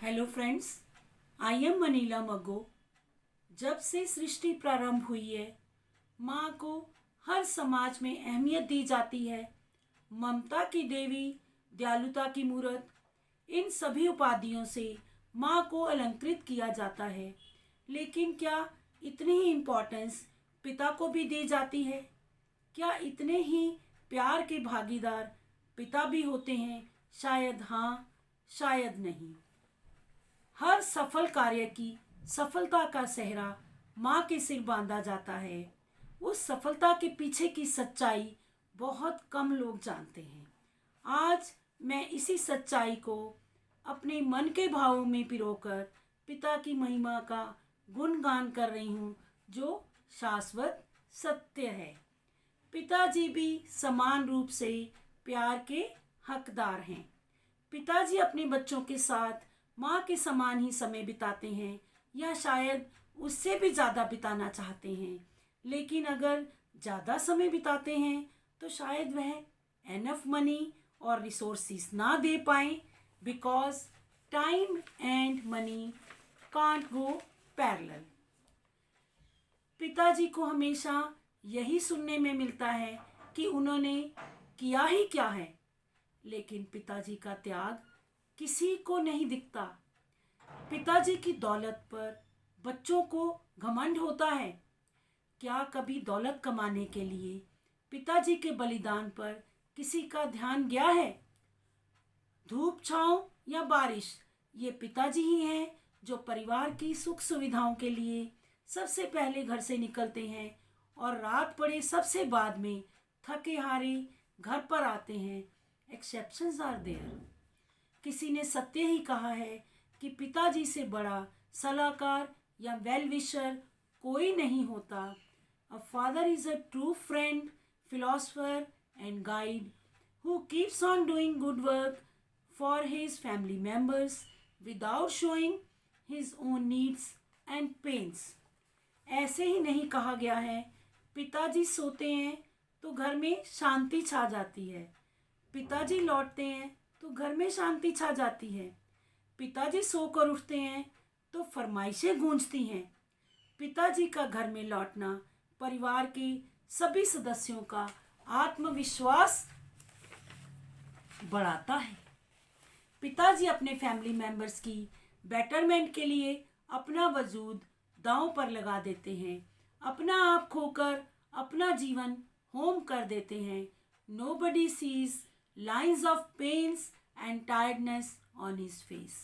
Hello friends, I am Manila Maggo. जब से सृष्टि प्रारंभ हुई है, माँ को हर समाज में अहमियत दी जाती है। ममता की देवी, दयालुता की मूरत, इन सभी उपाधियों से माँ को अलंकृत किया जाता है। लेकिन क्या इतनी ही इम्पोर्टेंस पिता को भी दी जाती है? क्या इतने ही प्यार के भागीदार पिता भी होते हैं? शायद हाँ, शायद नहीं। हर सफल कार्य की सफलता का सेहरा माँ के सिर बांधा जाता है। उस सफलता के पीछे की सच्चाई बहुत कम लोग जानते हैं। आज मैं इसी सच्चाई को अपने मन के भावों में पिरोकर पिता की महिमा का गुणगान कर रही हूँ, जो शाश्वत सत्य है। पिताजी भी समान रूप से प्यार के हकदार हैं। पिताजी अपने बच्चों के साथ माँ के समान ही समय बिताते हैं, या शायद उससे भी ज़्यादा बिताना चाहते हैं। लेकिन अगर ज़्यादा समय बिताते हैं तो शायद वह एनफ मनी और रिसोर्सेस ना दे पाएँ, because time and money can't go parallel. पिताजी को हमेशा यही सुनने में मिलता है कि उन्होंने किया ही क्या है, लेकिन पिताजी का त्याग किसी को नहीं दिखता। पिताजी की दौलत पर बच्चों को घमंड होता है। क्या कभी दौलत कमाने के लिए पिताजी के बलिदान पर किसी का ध्यान गया है? धूप छांव या बारिश, ये पिताजी ही हैं जो परिवार की सुख सुविधाओं के लिए सबसे पहले घर से निकलते हैं और रात पड़े सबसे बाद में थके हारे घर पर आते हैं। Exceptions are there. किसी ने सत्य ही कहा है कि पिताजी से बड़ा सलाहकार या वेल विशर कोई नहीं होता। A father is a true friend, philosopher and guide who keeps on doing good work for his family members without showing his own needs and pains. ऐसे ही नहीं कहा गया है पिताजी सोते हैं तो घर में शांति छा जाती है, पिताजी लौटते हैं तो घर में शांति छा जाती है, पिताजी सोकर उठते हैं तो फरमाइशें गूंजती हैं। पिताजी का घर में लौटना परिवार के सभी सदस्यों का आत्मविश्वास बढ़ाता है। पिताजी अपने फैमिली मेंबर्स की बेटरमेंट के लिए अपना वजूद दांव पर लगा देते हैं, अपना आप खोकर अपना जीवन होम कर देते हैं। Nobody sees lines of pains and tiredness on his face.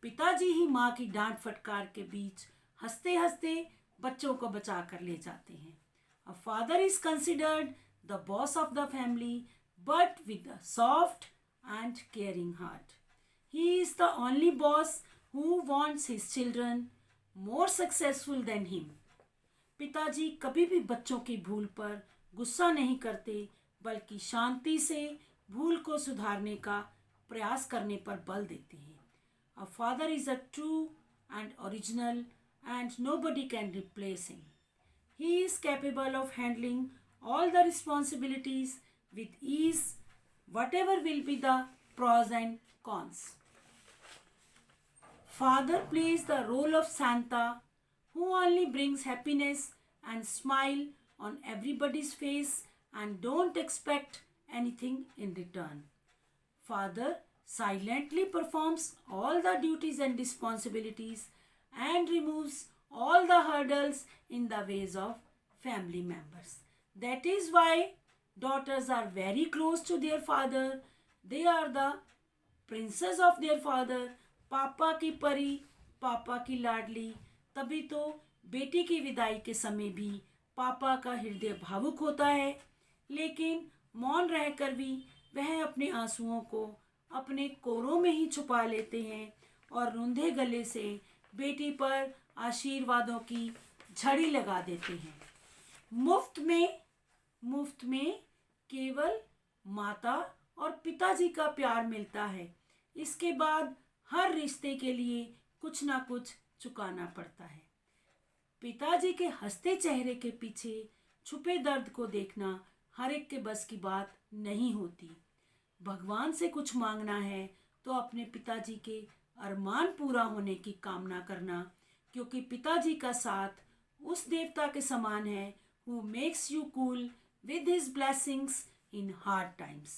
पिताजी ही माँ की डांट फटकार के बीच हंसते हंसते बच्चों को बचा कर ले जाते हैं। A father is considered the boss of the family, but with a soft and caring heart. He is the only boss who wants his children more successful than him. पिताजी कभी भी बच्चों की भूल पर गुस्सा नहीं करते, बल्कि शांति से भूल को सुधारने का प्रयास करने पर बल देते हैं। A father is a true and original and nobody can replace him. He is capable of handling all the responsibilities with ease, whatever will be the pros and cons. Father plays the role of Santa, who only brings happiness and smile on everybody's face and don't expect anything in return. Father silently performs all the duties and responsibilities and removes all the hurdles in the ways of family members. That is why daughters are very close to their father. They are the princess of their father. पापा की परी, पापा की लाडली। तभी तो बेटी की विदाई के समय भी पापा का हृदय भावुक होता है, लेकिन मौन रहकर भी वह अपने आंसुओं को अपने कोरों में ही छुपा लेते हैं और रुंधे गले से बेटी पर आशीर्वादों की झड़ी लगा देते हैं। मुफ्त में केवल माता और पिताजी का प्यार मिलता है। इसके बाद हर रिश्ते के लिए कुछ ना कुछ चुकाना पड़ता है। पिताजी के हंसते चेहरे के पीछे छुपे दर्द को देखना हर एक के बस की बात नहीं होती। भगवान से कुछ मांगना है तो अपने पिताजी के अरमान पूरा होने की कामना करना, क्योंकि पिताजी का साथ उस देवता के समान है who makes you cool with his blessings in hard times।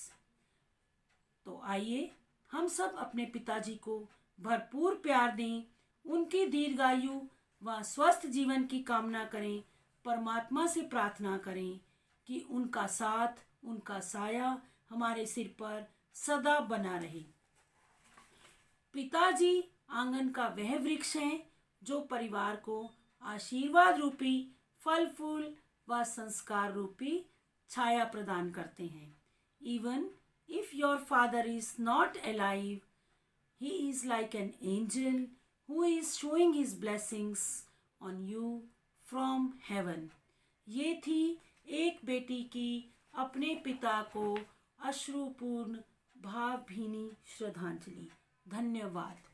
तो आइए हम सब अपने पिताजी को भरपूर प्यार दें, उनकी दीर्घायु व स्वस्थ जीवन की कामना करें, परमात्मा से प्रार्थना करें कि उनका साथ, उनका साया हमारे सिर पर सदा बना रहे। पिताजी आंगन का वह वृक्ष हैं जो परिवार को आशीर्वाद रूपी फल फूल व संस्कार रूपी छाया प्रदान करते हैं। Even if your father is not alive, he is like an angel who is showing his blessings on you from heaven। ये थी एक बेटी की अपने पिता को अश्रुपूर्ण भावभीनी श्रद्धांजलि। धन्यवाद।